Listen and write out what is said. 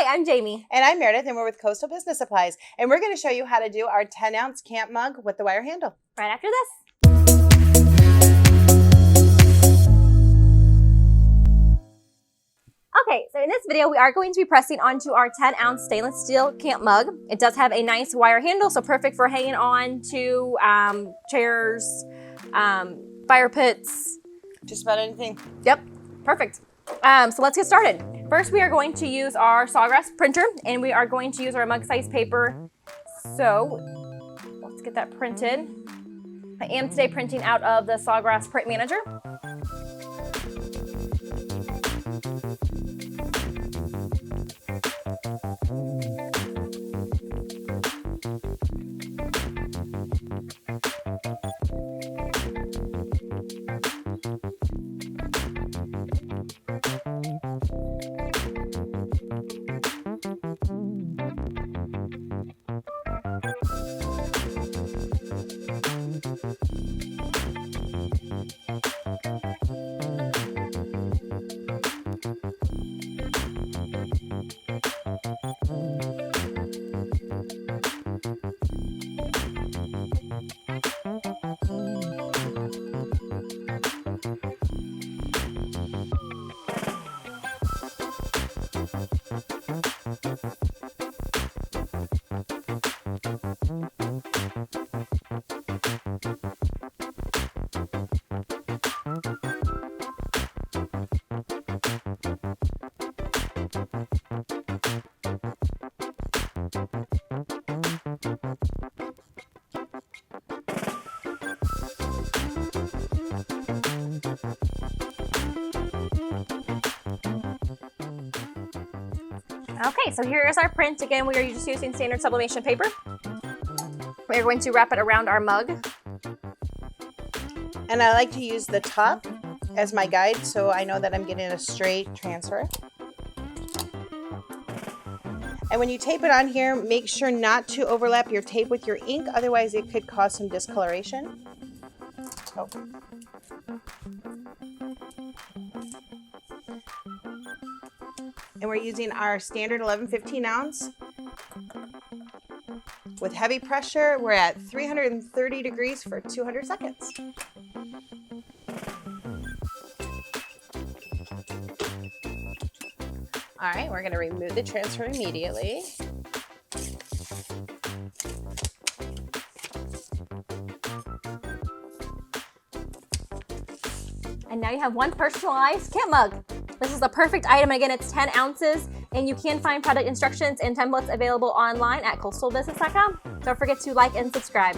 Hi, I'm Jamie. And I'm Meredith, and we're with Coastal Business Supplies. And we're going to show you how to do our 10-ounce camp mug with the wire handle. Right after this. Okay, so in this video, we are going to be pressing onto our 10-ounce stainless steel camp mug. It does have a nice wire handle, so perfect for hanging on to chairs, fire pits. Just about anything. Yep, perfect. So let's get started. First, we are going to use our Sawgrass printer, and we are going to use our mug size paper. So let's get that printed. I am today printing out of the Sawgrass Print Manager. Okay, so here is our print. Again, we are just using standard sublimation paper. We are going to wrap it around our mug. And I like to use the top as my guide so I know that I'm getting a straight transfer. And when you tape it on here, make sure not to overlap your tape with your ink, otherwise it could cause some discoloration. Oh. And we're using our standard 11-15 ounce. With heavy pressure, we're at 330 degrees for 200 seconds. All right, we're gonna remove the transfer immediately. And now you have one personalized camp mug. This is the perfect item. Again, it's 10 ounces, and you can find product instructions and templates available online at coastalbusiness.com. Don't forget to like and subscribe.